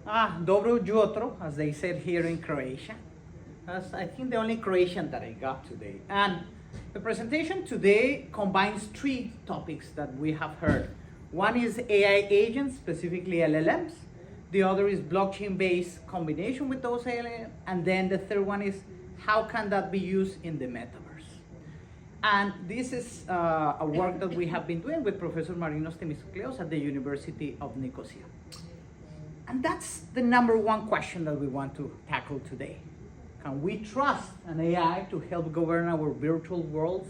Dobro jutro, as they said here in Croatia. That's, I think, the only Croatian that I got today. And the presentation today combines three topics that we have heard. One is AI agents, specifically LLMs. The other is blockchain-based combination with those LLMs. And then the third one is how can that be used in the metaverse? And this is a work that we have been doing with Professor Marinos Themistokleos at the University of Nicosia. And that's the number one question that we want to tackle today. Can we trust an AI to help govern our virtual worlds?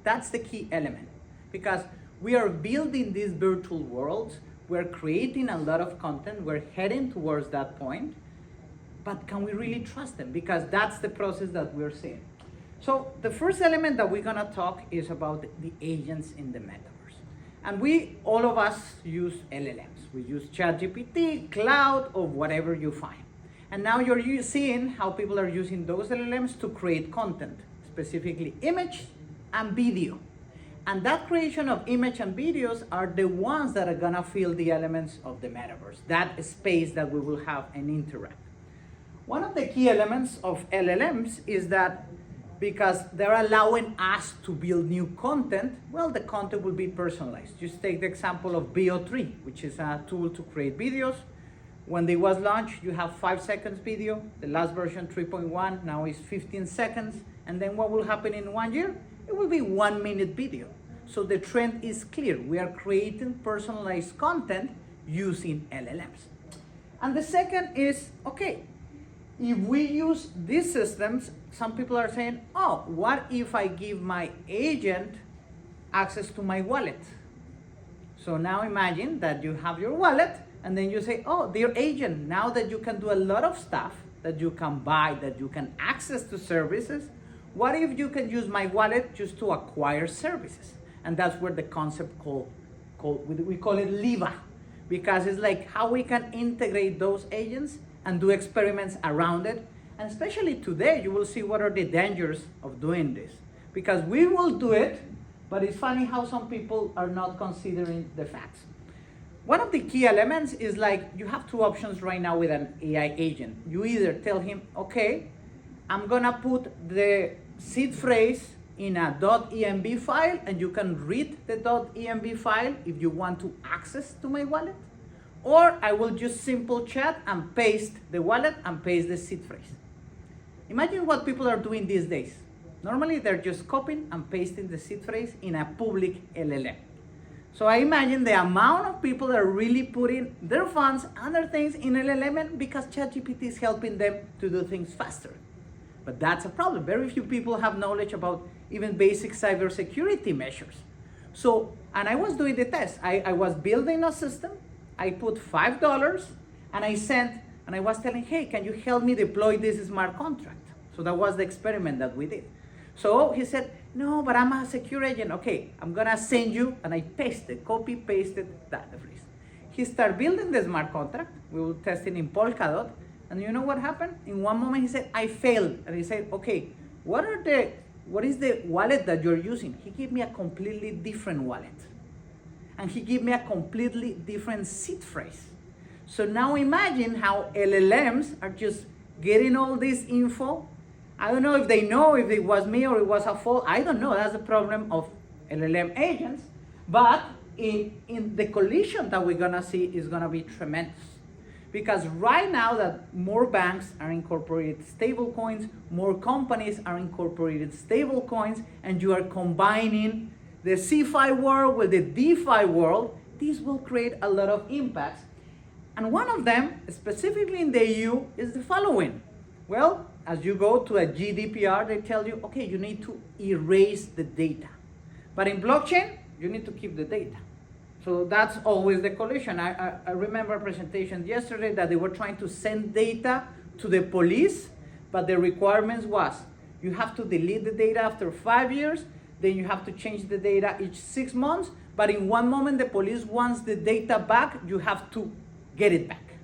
That's the key element. Because we are building these virtual worlds, we're creating a lot of content, we're heading towards that point, but can we really trust them? Because that's the process that we're seeing. So the first element that we're gonna talk is about the agents in the metaverse. And all of us use LLMs. We use ChatGPT, Cloud, or whatever you find. And now you're seeing how people are using those LLMs to create content, specifically image and video. And that creation of image and videos are the ones that are gonna fill the elements of the metaverse, that space that we will have and interact. One of the key elements of LLMs is that because they're allowing us to build new content, well, the content will be personalized. Just take the example of VO3, which is a tool to create videos. When they was launched, you have 5 seconds video. The last version, 3.1, now is 15 seconds. And then what will happen in 1 year? It will be 1 minute video. So the trend is clear. We are creating personalized content using LLMs. And the second is, okay, if we use these systems, some people are saying, oh, what if I give my agent access to my wallet? So now imagine that you have your wallet and then you say, oh, dear agent, now that you can do a lot of stuff, that you can buy, that you can access to services, what if you can use my wallet just to acquire services? And that's where the concept we call it LIVA, because it's like how we can integrate those agents and do experiments around it. And especially today, you will see what are the dangers of doing this. Because we will do it, but it's funny how some people are not considering the facts. One of the key elements is like, you have two options right now with an AI agent. You either tell him, okay, I'm gonna put the seed phrase in a .env file, and you can read the .env file if you want to access to my wallet. Or I will just simple chat and paste the wallet and paste the seed phrase. Imagine what people are doing these days. Normally they're just copying and pasting the seed phrase in a public LLM. So I imagine the amount of people that are really putting their funds and their things in LLM because ChatGPT is helping them to do things faster. But that's a problem. Very few people have knowledge about even basic cybersecurity measures. So, and I was doing the test. I was building a system. I put $5 and I was telling, hey, can you help me deploy this smart contract? So that was the experiment that we did. So he said, no, but I'm a secure agent. Okay, I'm gonna send you, and I copy pasted that phrase. He started building the smart contract. We were testing in Polkadot. And you know what happened? In one moment he said, I failed. And he said, okay, what is the wallet that you're using? He gave me a completely different wallet. And he gave me a completely different seed phrase. So now imagine how LLMs are just getting all this info. I don't know if they know if it was me or it was a fault. I don't know. That's the problem of LLM agents. But in the collision that we're gonna see is gonna be tremendous. Because right now that more banks are incorporated stable coins, more companies are incorporated stable coins, and you are combining the sci-fi world with the DeFi world, this will create a lot of impacts. And one of them, specifically in the EU, is the following. Well, as you go to a GDPR, they tell you, okay, you need to erase the data. But in blockchain, you need to keep the data. So that's always the collision. I remember a presentation yesterday that they were trying to send data to the police, but the requirements was, you have to delete the data after 5 years, then you have to change the data each 6 months, but in one moment the police wants the data back, you have to get it back.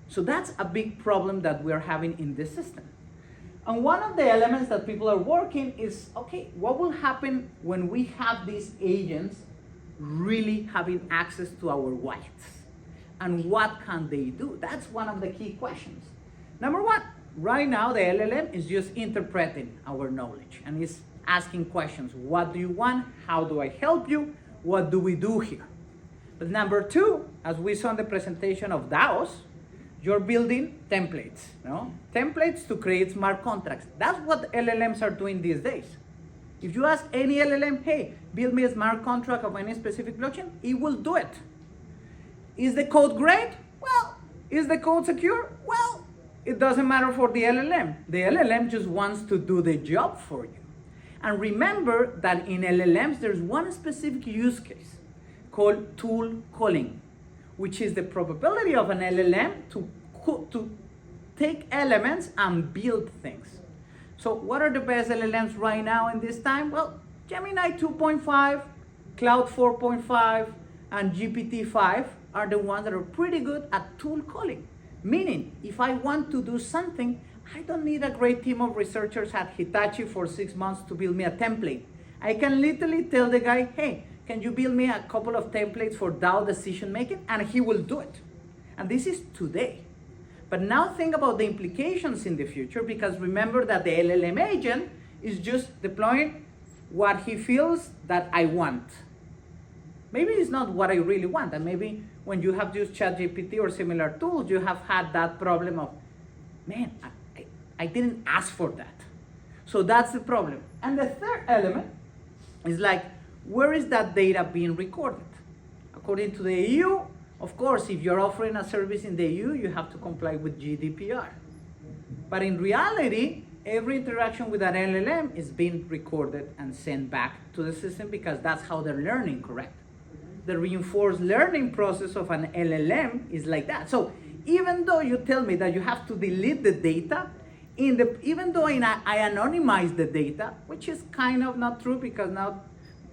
So that's a big problem that we're having in this system. And one of the elements that people are working is, okay, what will happen when we have these agents really having access to our wallets? and what can they do? That's one of the key questions. Number one, right now the LLM is just interpreting our knowledge and is asking questions. What do you want? How do I help you? What do we do here? But number two, as we saw in the presentation of DAOs, you're building templates, no? Templates to create smart contracts. That's what LLMs are doing these days. If you ask any LLM, hey, build me a smart contract of any specific blockchain, it will do it. Is the code great? Well, is the code secure? Well, it doesn't matter for the LLM. The LLM just wants to do the job for you. And remember that in LLMs, there's one specific use case called tool calling, which is the probability of an LLM to take elements and build things. So what are the best LLMs right now in this time? Well, Gemini 2.5, Cloud 4.5, and GPT-5 are the ones that are pretty good at tool calling. Meaning, if I want to do something, I don't need a great team of researchers at Hitachi for 6 months to build me a template. I can literally tell the guy, hey, can you build me a couple of templates for DAO decision making? And he will do it. And this is today. But now think about the implications in the future, because remember that the LLM agent is just deploying what he feels that I want. Maybe it's not what I really want, and maybe when you have used ChatGPT or similar tools, you have had that problem of, man, I didn't ask for that. So that's the problem. And the third element is like, where is that data being recorded? According to the EU, of course, if you're offering a service in the EU, you have to comply with GDPR. But in reality, every interaction with an LLM is being recorded and sent back to the system, because that's how they're learning, correct? The reinforced learning process of an LLM is like that. So even though you tell me that you have to delete the data, even though I anonymize the data, which is kind of not true, because now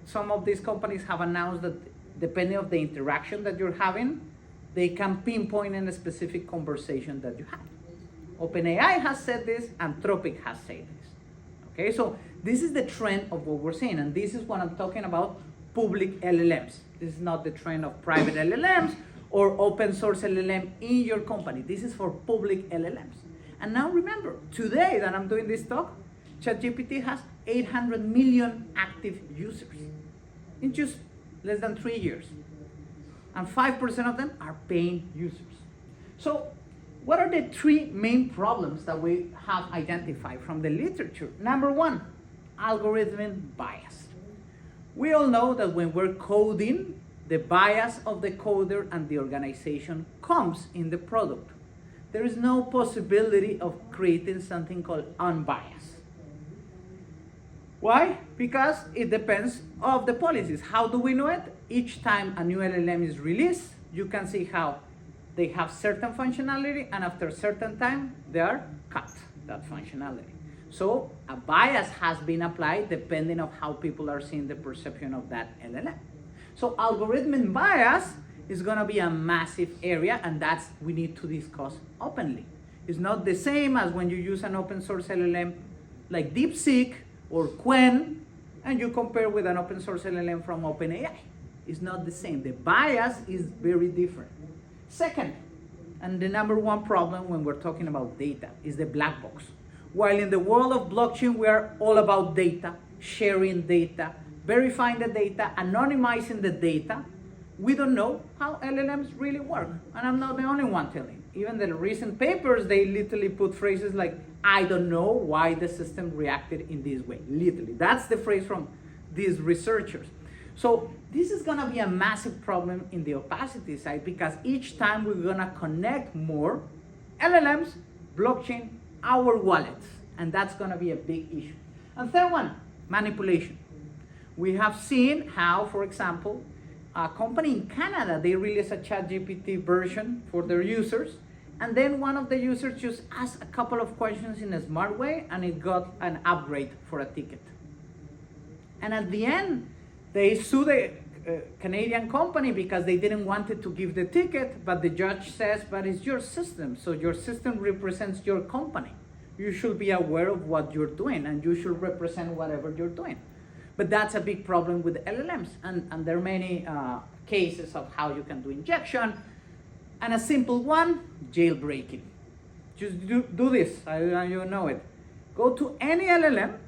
some of these companies have announced that depending on the interaction that you're having, they can pinpoint in a specific conversation that you had. OpenAI has said this, Anthropic has said this. Okay, so this is the trend of what we're seeing, and this is what I'm talking about, public LLMs. This is not the trend of private LLMs or open source LLM in your company. This is for public LLMs. And now remember, today that I'm doing this talk, ChatGPT has 800 million active users in just less than 3 years. And 5% of them are paying users. So what are the three main problems that we have identified from the literature? Number one, algorithm bias. We all know that when we're coding, the bias of the coder and the organization comes in the product. There is no possibility of creating something called unbiased. Why? Because it depends on the policies. How do we know it? Each time a new LLM is released, you can see how they have certain functionality, and after a certain time, they are cut, that functionality. So a bias has been applied depending on how people are seeing the perception of that LLM. So algorithmic bias is going to be a massive area, and that's we need to discuss openly. It's not the same as when you use an open source LLM like DeepSeek or Quen, and you compare with an open source LLM from OpenAI. It's not the same. The bias is very different. Second, and the number one problem when we're talking about data, is the black box. While in the world of blockchain, we are all about data, sharing data, verifying the data, anonymizing the data, we don't know how LLMs really work. And I'm not the only one telling. Even the recent papers, they literally put phrases like, I don't know why the system reacted in this way. Literally, that's the phrase from these researchers. So this is gonna be a massive problem in the opacity side, because each time we're gonna connect more LLMs, blockchain, our wallets, and that's gonna be a big issue. And third one, manipulation. We have seen how, for example, a company in Canada, they released a ChatGPT version for their users, and then one of the users just asked a couple of questions in a smart way, and it got an upgrade for a ticket. And at the end, they sued the Canadian company because they didn't want it to give the ticket, but the judge says, but it's your system, so your system represents your company. You should be aware of what you're doing, and you should represent whatever you're doing. But that's a big problem with LLMs, and there are many cases of how you can do injection. And a simple one, jailbreaking. Just do this, you know it. Go to any LLM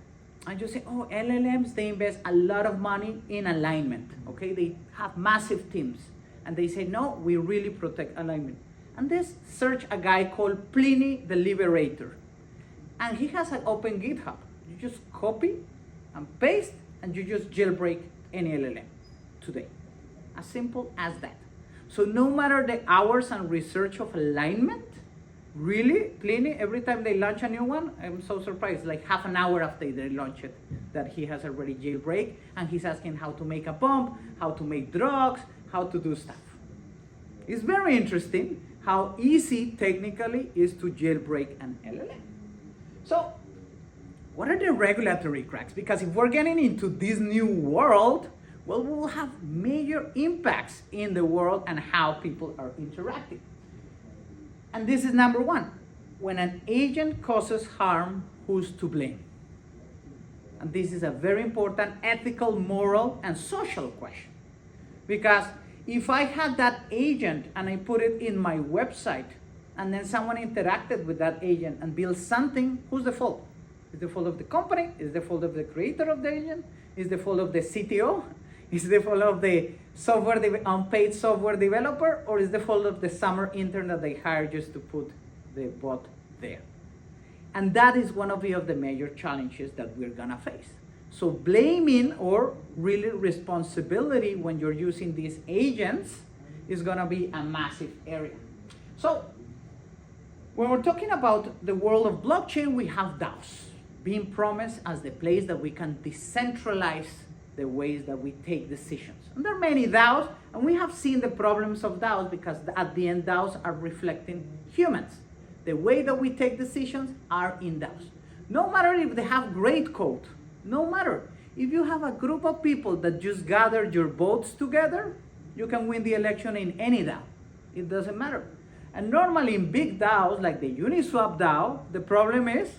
and just say, oh, LLMs, they invest a lot of money in alignment, okay? They have massive teams. And they say, no, we really protect alignment. And this search a guy called Pliny the Liberator. And he has an open GitHub. You just copy and paste, and you just jailbreak any LLM today. As simple as that. So no matter the hours and research of alignment, really, Pliny, every time they launch a new one, I'm so surprised, like half an hour after they launch it, that he has already jailbreak, and he's asking how to make a bomb, how to make drugs, how to do stuff. It's very interesting how easy technically is to jailbreak an LLM. So what are the regulatory cracks? Because if we're getting into this new world, well, we will have major impacts in the world and how people are interacting. And this is number one. When an agent causes harm, who's to blame? And this is a very important ethical, moral, and social question. Because if I had that agent and I put it in my website, and then someone interacted with that agent and built something, who's the fault? Is the fault of the company? Is the fault of the creator of the agent? Is the fault of the CTO? Is the fault of the unpaid software developer? Or is the fault of the summer intern that they hired just to put the bot there? And that is one of the major challenges that we're gonna face. So blaming or really responsibility when you're using these agents is gonna be a massive area. So when we're talking about the world of blockchain, we have DAOs being promised as the place that we can decentralize the ways that we take decisions. And there are many DAOs, and we have seen the problems of DAOs because at the end DAOs are reflecting humans. The way that we take decisions are in DAOs. No matter if they have great code, no matter. If you have a group of people that just gather your votes together, you can win the election in any DAO. It doesn't matter. And normally in big DAOs, like the Uniswap DAO, the problem is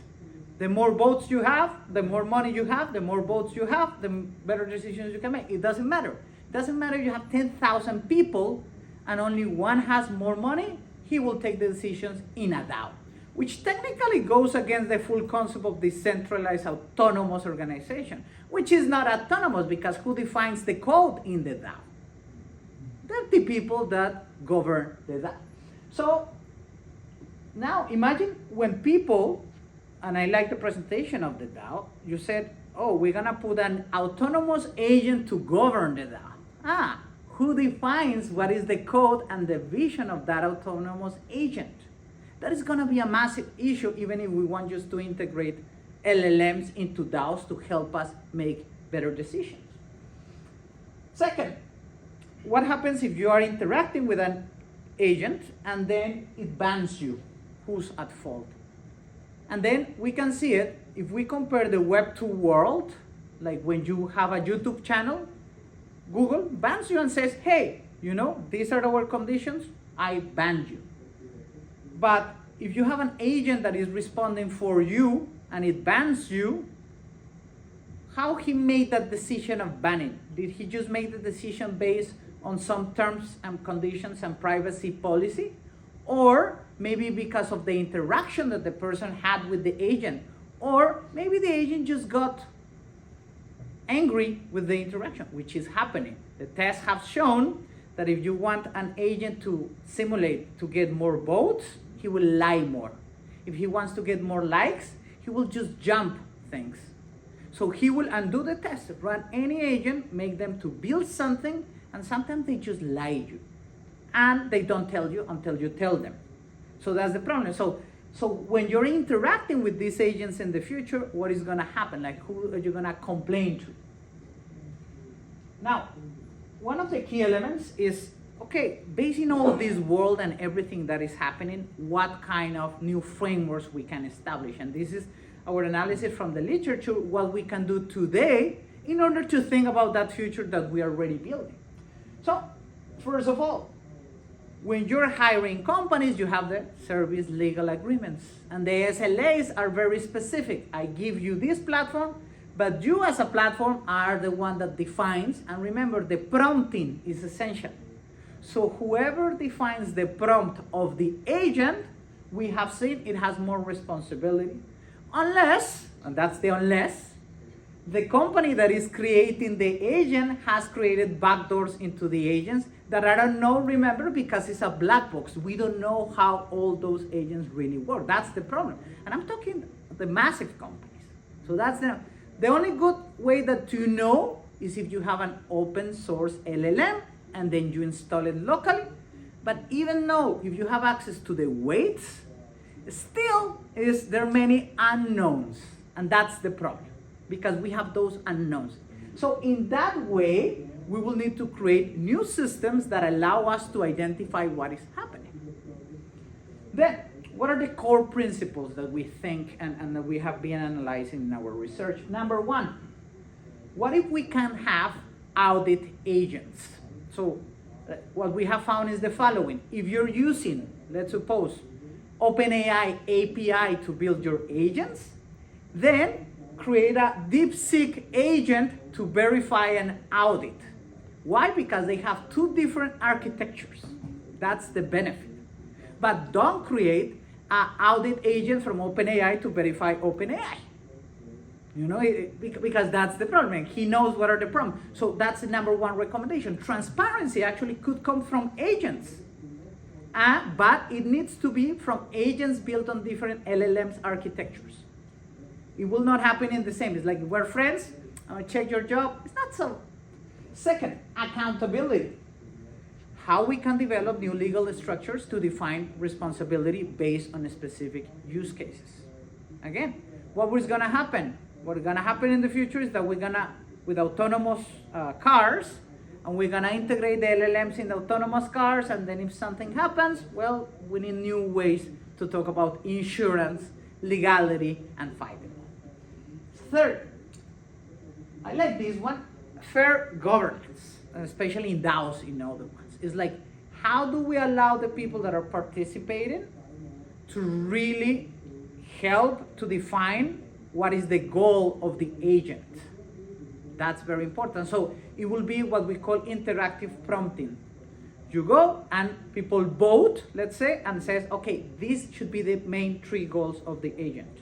the more votes you have, the more money you have, the more votes you have, the better decisions you can make. It doesn't matter. It doesn't matter if you have 10,000 people and only one has more money, he will take the decisions in a DAO, which technically goes against the full concept of decentralized autonomous organization, which is not autonomous because who defines the code in the DAO? They're the people that govern the DAO. So now imagine when people, and I like the presentation of the DAO, you said, oh, we're gonna put an autonomous agent to govern the DAO. Who defines what is the code and the vision of that autonomous agent? That is gonna be a massive issue even if we want just to integrate LLMs into DAOs to help us make better decisions. Second, what happens if you are interacting with an agent and then it bans you? Who's at fault? And then we can see it if we compare the Web 2 world, like when you have a YouTube channel, Google bans you and says, hey, you know, these are our conditions, I banned you. But if you have an agent that is responding for you and it bans you, how he made that decision of banning? Did he just make the decision based on some terms and conditions and privacy policy? Or maybe because of the interaction that the person had with the agent? Or maybe the agent just got angry with the interaction, which is happening. The tests have shown that if you want an agent to simulate to get more votes, he will lie more. If he wants to get more likes, he will just jump things. So he will undo the test, run any agent, make them to build something, and sometimes they just lie you. And they don't tell you until you tell them. So that's the problem. So when you're interacting with these agents in the future, what is gonna happen? Like, who are you gonna complain to? Now, one of the key elements is, okay, based on all this world and everything that is happening, what kind of new frameworks we can establish? And this is our analysis from the literature, what we can do today in order to think about that future that we are already building. So, first of all, when you're hiring companies, you have the service legal agreements. And the SLAs are very specific. I give you this platform, but you as a platform are the one that defines. And remember, the prompting is essential. So whoever defines the prompt of the agent, we have seen it has more responsibility. Unless, and that's the unless, the company that is creating the agent has created backdoors into the agents that I don't know, remember, because it's a black box. We don't know how all those agents really work. That's the problem. And I'm talking the massive companies. So that's the only good way that you know is if you have an open source LLM and then you install it locally. But even though if you have access to the weights, still there are many unknowns. And that's the problem, because we have those unknowns. So in that way, we will need to create new systems that allow us to identify what is happening. Then, what are the core principles that we think and that we have been analyzing in our research? Number one, what if we can have audit agents? So what we have found is the following. If you're using, let's suppose, OpenAI API to build your agents, then create a DeepSeek agent to verify and audit. Why? Because they have two different architectures. That's the benefit. But don't create an audit agent from OpenAI to verify OpenAI. You know, because that's the problem. He knows what are the problems. So that's the number one recommendation. Transparency actually could come from agents. But it needs to be from agents built on different LLMs architectures. It will not happen in the same. It's like we're friends, I'm gonna check your job. It's not so. Second, accountability. How we can develop new legal structures to define responsibility based on specific use cases. Again, what is gonna happen? What is gonna happen in the future is that we're gonna, with autonomous cars, and we're gonna integrate the LLMs in the autonomous cars, and then if something happens, well, we need new ways to talk about insurance, legality, and fighting. Third, I like this one, fair governance, especially in DAOs, in other ones. It's like, how do we allow the people that are participating to really help to define what is the goal of the agent? That's very important. So it will be what we call interactive prompting. You go and people vote, let's say, and says, okay, these should be the main three goals of the agent.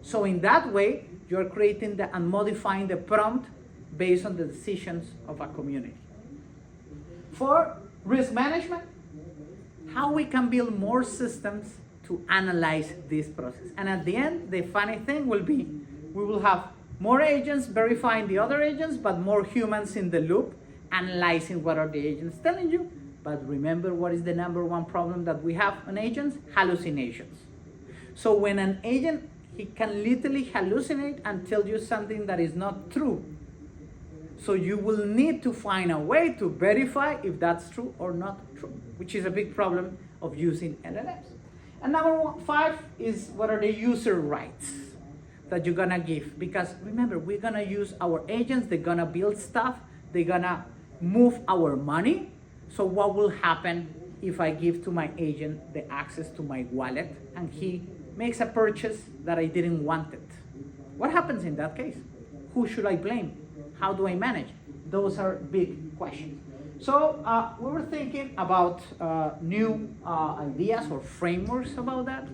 So in that way, you're creating and modifying the prompt based on the decisions of a community. For risk management, how we can build more systems to analyze this process. And at the end, the funny thing will be, we will have more agents verifying the other agents, but more humans in the loop, analyzing what are the agents telling you. But remember, what is the number one problem that we have on agents? Hallucinations. So when an agent, he can literally hallucinate and tell you something that is not true. So you will need to find a way to verify if that's true or not true, which is a big problem of using LLMs. And number 5 is what are the user rights that you're gonna give? Because remember, we're gonna use our agents, they're gonna build stuff, they're gonna move our money. So what will happen if I give to my agent the access to my wallet and he makes a purchase that I didn't want it? What happens in that case? Who should I blame? How do I manage? Those are big questions. So we were thinking about new ideas or frameworks about that.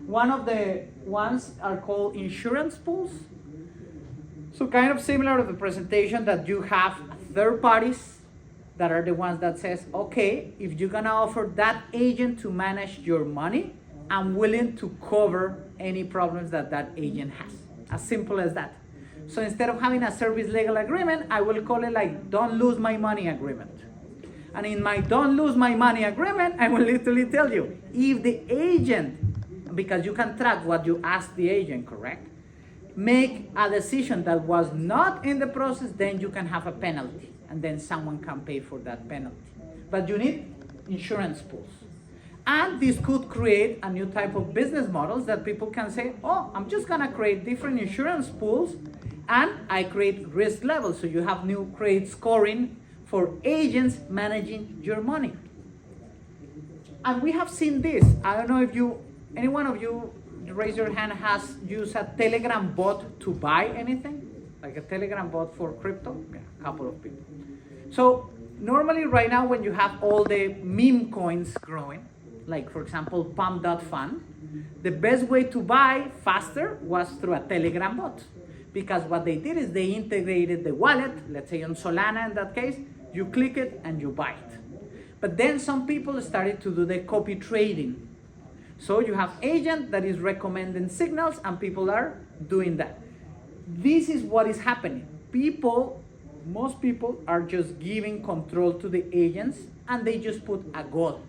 One of the ones are called insurance pools. So kind of similar to the presentation that you have third parties that are the ones that says, okay, if you're gonna offer that agent to manage your money, I'm willing to cover any problems that that agent has. As simple as that. So instead of having a service legal agreement, I will call it like don't lose my money agreement. And in my don't lose my money agreement, I will literally tell you, if the agent, because you can track what you ask the agent, correct? Make a decision that was not in the process, then you can have a penalty. And then someone can pay for that penalty. But you need insurance pools. And this could create a new type of business models that people can say, oh, I'm just gonna create different insurance pools and I create risk levels. So you have new credit scoring for agents managing your money. And we have seen this. I don't know if any one of you, raise your hand, has used a Telegram bot to buy anything? Like a Telegram bot for crypto? Yeah, a couple of people. So normally right now when you have all the meme coins growing, like for example, Pump.fun, the best way to buy faster was through a Telegram bot. Because what they did is they integrated the wallet, let's say on Solana in that case, you click it and you buy it. But then some people started to do the copy trading. So you have agent that is recommending signals and people are doing that. This is what is happening. Most people are just giving control to the agents and they just put a goal.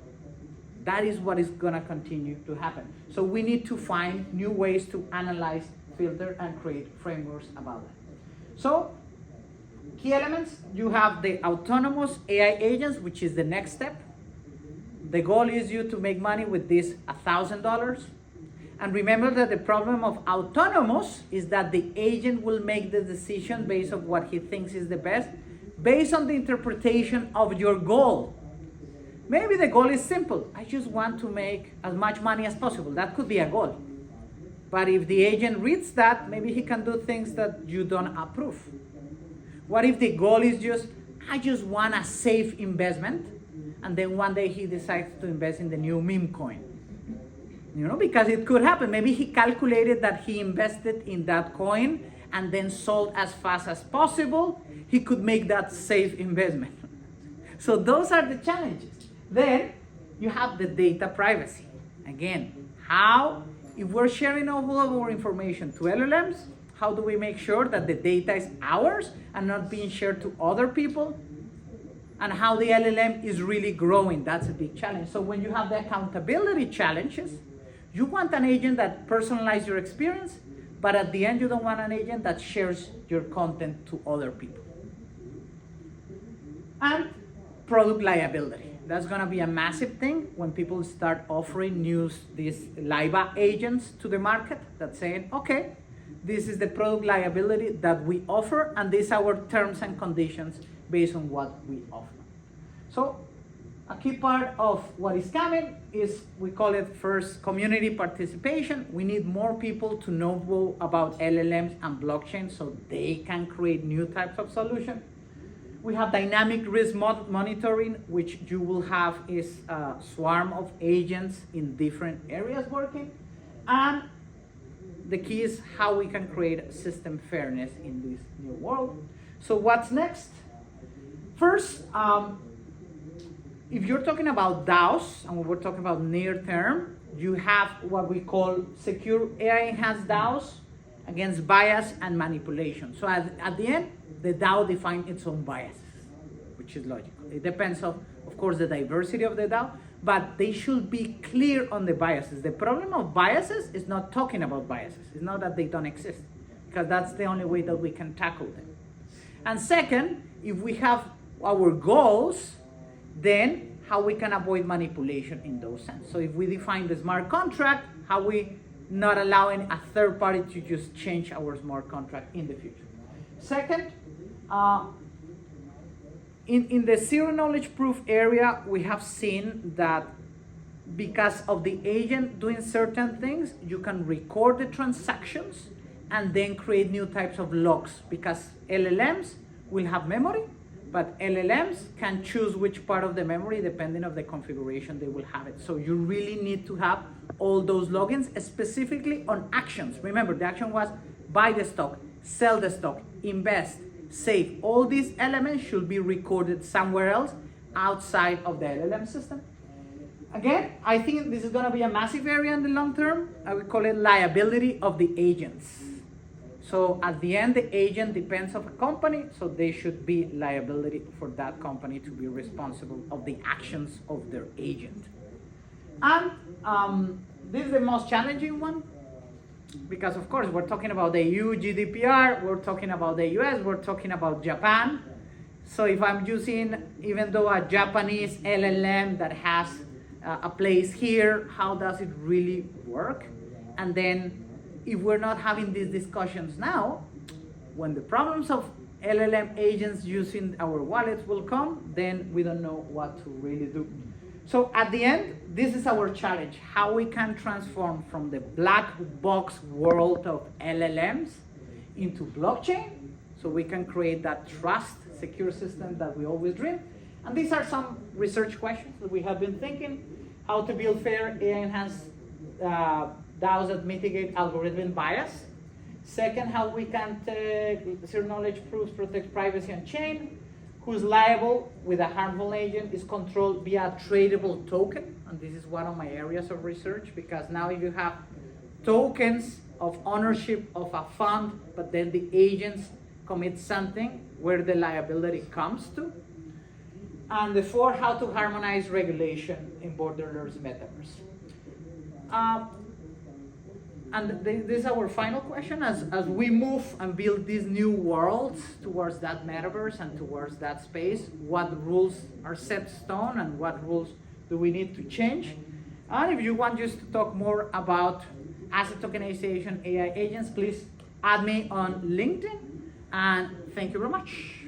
That is what is gonna continue to happen. So we need to find new ways to analyze, filter, and create frameworks about that. So, key elements, you have the autonomous AI agents, which is the next step. The goal is you to make money with this $1,000. And remember that the problem of autonomous is that the agent will make the decision based on what he thinks is the best, based on the interpretation of your goal. Maybe the goal is simple. I just want to make as much money as possible. That could be a goal. But if the agent reads that, maybe he can do things that you don't approve. What if the goal is just, I just want a safe investment, and then one day he decides to invest in the new meme coin? You know, because it could happen. Maybe he calculated that he invested in that coin and then sold as fast as possible. He could make that safe investment. So those are the challenges. Then you have the data privacy. Again, if we're sharing all of our information to LLMs, how do we make sure that the data is ours and not being shared to other people? And how the LLM is really growing, that's a big challenge. So when you have the accountability challenges, you want an agent that personalizes your experience, but at the end you don't want an agent that shares your content to other people. And product liability. That's gonna be a massive thing when people start offering these LIBA agents to the market that's saying, okay, this is the product liability that we offer and these are our terms and conditions based on what we offer. So a key part of what is coming is, we call it first, community participation. We need more people to know about LLMs and blockchain so they can create new types of solutions. We have dynamic risk monitoring, which you will have is a swarm of agents in different areas working. And the key is how we can create system fairness in this new world. So what's next? First, if you're talking about DAOs, and we're talking about near term, you have what we call secure AI-enhanced DAOs against bias and manipulation. So at the end, the DAO defines its own biases, which is logical. It depends of course, the diversity of the DAO, but they should be clear on the biases. The problem of biases is not talking about biases. It's not that they don't exist, because that's the only way that we can tackle them. And second, if we have our goals, then how we can avoid manipulation in those sense. So if we define the smart contract, how we not allowing a third party to just change our smart contract in the future. Second, in the zero knowledge proof area, we have seen that because of the agent doing certain things, you can record the transactions and then create new types of logs, because LLMs will have memory, but LLMs can choose which part of the memory depending on the configuration they will have it. So you really need to have all those logins specifically on actions. Remember, the action was buy the stock, sell the stock, invest, save. All these elements should be recorded somewhere else outside of the LLM system. Again, I think this is going to be a massive area in the long term. I would call it liability of the agents. So at the end, the agent depends on a company, so they should be liability for that company to be responsible of the actions of their agent. And this is the most challenging one, because of course we're talking about the EU GDPR, we're talking about the US, we're talking about Japan. So if I'm using, even though a Japanese LLM that has a place here, how does it really work? And then if we're not having these discussions now, when the problems of LLM agents using our wallets will come, then we don't know what to really do. So at the end, this is our challenge, how we can transform from the black box world of LLMs into blockchain, so we can create that trust, secure system that we always dream. And these are some research questions that we have been thinking. How to build fair AI-enhanced DAOs that mitigate algorithmic bias. Second, how we can take zero-knowledge proofs protect privacy on chain. Who's liable with a harmful agent is controlled via a tradable token. And this is one of my areas of research, because now if you have tokens of ownership of a fund, but then the agents commit something, where the liability comes to. And the fourth, how to harmonize regulation in borderless metaverse. And this is our final question. As we move and build these new worlds towards that metaverse and towards that space, what rules are set stone and what rules do we need to change? And if you want just to talk more about asset tokenization, AI agents, please add me on LinkedIn. And thank you very much.